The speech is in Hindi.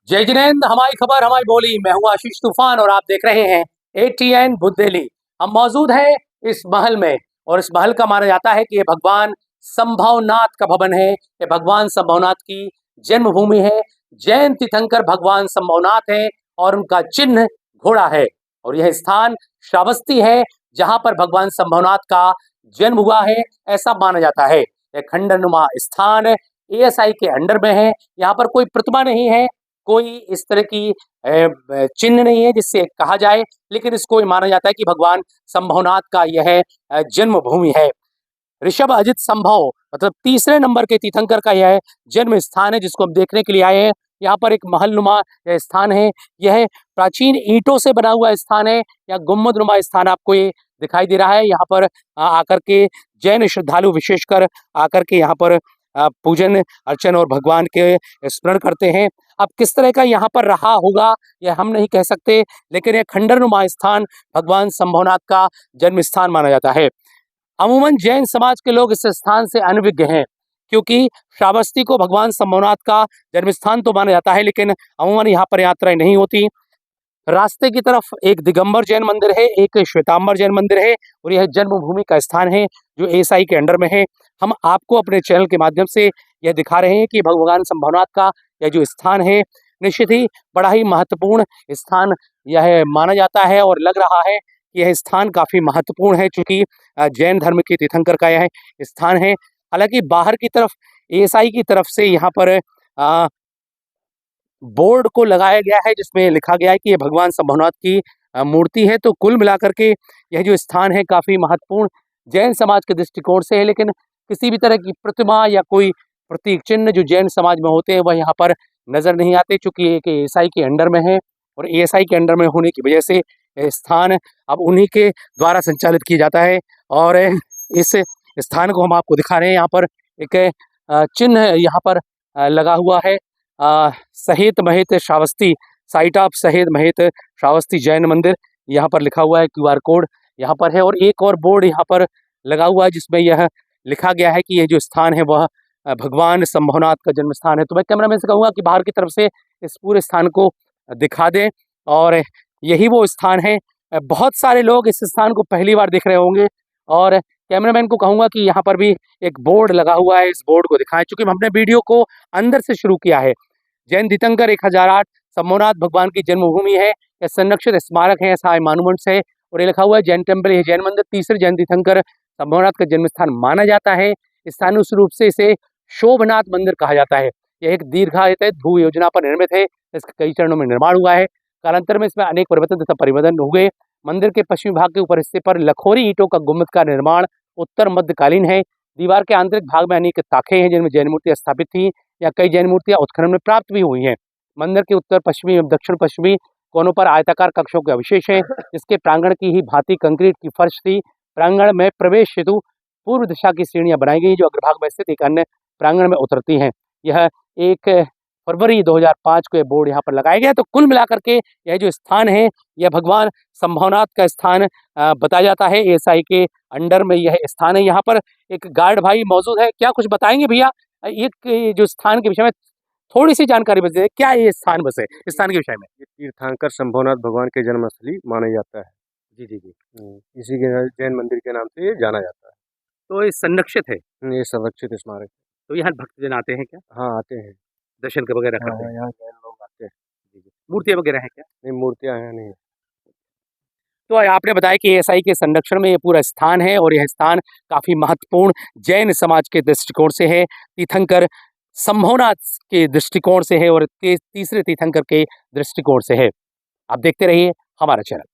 जय जिनेंद्र, हमारी खबर हमारी बोली। मैं हूं आशीष तूफान और आप देख रहे हैं एटीएन बुंदेली। हम मौजूद हैं इस महल में और इस महल का माना जाता है कि ये भगवान संभवनाथ का भवन है। ये भगवान संभवनाथ की जन्मभूमि है। जैन तीर्थंकर भगवान संभवनाथ है और उनका चिन्ह घोड़ा है। और यह स्थान श्रावस्ती है जहां पर भगवान संभवनाथ का जन्म हुआ है, ऐसा माना जाता है। यह खंडनुमा स्थान एएसआई के अंडर में है। यहाँ पर कोई प्रतिमा नहीं है, कोई इस तरह की चिन्ह नहीं है जिससे कहा जाए, लेकिन इसको माना जाता है कि भगवान संभवनाथ का यह जन्मभूमि है। ऋषभ अजित संभव मतलब तीसरे नंबर के तीर्थंकर का यह जन्म स्थान है जिसको हम देखने के लिए आए हैं। यहाँ पर एक महलनुमा स्थान है। यह प्राचीन ईंटों से बना हुआ स्थान है या गुम्बद नुमा स्थान आपको ये दिखाई दे रहा है। यहाँ पर आकर के जैन श्रद्धालु विशेषकर आकर के यहाँ पर पूजन अर्चन और भगवान के स्मरण करते हैं। अब किस तरह का यहाँ पर रहा होगा यह हम नहीं कह सकते, लेकिन यह खंडनुमा स्थान भगवान संभवनाथ का जन्म स्थान माना जाता है। अमूमन जैन समाज के लोग इस स्थान से अनभिज्ञ हैं, क्योंकि श्रावस्ती को भगवान संभवनाथ का जन्म स्थान तो माना जाता है, लेकिन अमूमन यहाँ पर यात्राएं नहीं होती। रास्ते की तरफ एक दिगंबर जैन मंदिर है, एक श्वेतांबर जैन मंदिर है और यह जन्मभूमि का स्थान है जो एएसआई के अंडर में है। हम आपको अपने चैनल के माध्यम से यह दिखा रहे हैं कि भगवान संभवनाथ का यह जो स्थान है निश्चित ही बड़ा ही महत्वपूर्ण स्थान यह माना जाता है और लग रहा है कि यह स्थान काफी महत्वपूर्ण है, चूंकि जैन धर्म के तीर्थंकर का यह स्थान है। हालांकि बाहर की तरफ एएसआई की तरफ से यहाँ पर बोर्ड को लगाया गया है जिसमें लिखा गया है कि यह भगवान संभवनाथ की मूर्ति है। तो कुल मिलाकर के यह जो स्थान है काफी महत्वपूर्ण जैन समाज के दृष्टिकोण से है, लेकिन किसी भी तरह की प्रतिमा या कोई प्रतीक चिन्ह जो जैन समाज में होते हैं वह यहाँ पर नजर नहीं आते, चूंकि एक एएसआई के अंडर में है और एएसआई के अंडर में होने की वजह से स्थान अब उन्हीं के द्वारा संचालित किया जाता है। और इस स्थान को हम आपको दिखा रहे हैं। यहाँ पर एक चिन्ह यहाँ पर लगा हुआ है, सहित महित श्रावस्ती, साइट ऑफ सहित महित श्रावस्ती जैन मंदिर, यहाँ पर लिखा हुआ है। क्यूआर कोड यहाँ पर है और एक और बोर्ड यहाँ पर लगा हुआ है जिसमें यह लिखा गया है कि यह जो स्थान है वह भगवान संभवनाथ का जन्म स्थान है। तो मैं कैमरामैन से कहूँगा कि बाहर की तरफ से इस पूरे स्थान को दिखा दें और यही वो स्थान है। बहुत सारे लोग इस स्थान को पहली बार देख रहे होंगे और कैमरामैन को कहूँगा कि यहाँ पर भी एक बोर्ड लगा हुआ है, इस बोर्ड को दिखाएं, चूंकि हमने वीडियो को अंदर से शुरू किया है। जैन तीर्थंकर 1008 संभवनाथ भगवान की जन्मभूमि है। यह संरक्षित स्मारक है, ऐसा मॉन्यूमेंट्स है और ये लिखा हुआ है जैन टेम्पल, यह जैन मंदिर तीसरे जैन तीर्थंकर संभवनाथ का जन्म स्थान माना जाता है। स्थानीय रूप से इसे शोभनाथ मंदिर कहा जाता है। यह एक दीर्घायित भू योजना पर निर्मित है। इसके कई चरणों में निर्माण हुआ है। कालांतर में इसमें अनेक परिवर्तन तथा परिवर्तन हुए। मंदिर के पश्चिमी भाग के ऊपर हिस्से पर लखोरी ईंटों का गुम्बद का निर्माण उत्तर मध्यकालीन है। दीवार के आंतरिक भाग में अनेक ताखें हैं जिनमें जैन मूर्तियां स्थापित थी या कई जैन मूर्तियां उत्खनन में प्राप्त भी हुई हैं। मंदिर के उत्तर पश्चिमी एवं दक्षिण पश्चिमी कोनों पर आयताकार कक्षों के अवशेष हैं, जिसके प्रांगण की ही भांति कंक्रीट की फर्श थी। प्रांगण में प्रवेश हेतु पूर्व दिशा की सीढ़ियां बनाई गई जो अग्रभाग में स्थित एक अन्य प्रांगण में उतरती हैं। यह 1 फरवरी 2005 को यह बोर्ड यहाँ पर लगाया गया। तो कुल मिलाकर के यह जो स्थान है यह भगवान संभवनाथ का स्थान बताया जाता है। एएसआई के अंडर में यह स्थान है। यहाँ पर एक गार्ड भाई मौजूद है, क्या कुछ बताएंगे भैया एक जो स्थान के विषय में थोड़ी सी जानकारी बता दें, क्या ये स्थान बस है इस स्थान के विषय में? तीर्थंकर संभवनाथ भगवान के जन्मस्थली माना जाता है। जी जी जी। इसी के जैन मंदिर के नाम से ये जाना जाता है। तो ये संरक्षित है, ये संरक्षित स्मारक। तो यहाँ भक्तजन आते हैं क्या? हाँ, आते हैं, दर्शन के वगैरह करते हैं? यहाँ जैन लोग आते हैं। जी जी। मूर्तियाँ वगैरह हैं क्या? नहीं, मूर्तियाँ हैं नहीं। तो आपने बताया कि एएसआई के संरक्षण में ये पूरा स्थान है और यह स्थान काफी महत्वपूर्ण जैन समाज के दृष्टिकोण से है, तीर्थंकर संभवनाथ के दृष्टिकोण से है और तीसरे तीर्थंकर के दृष्टिकोण से है। आप देखते रहिए हमारा चैनल।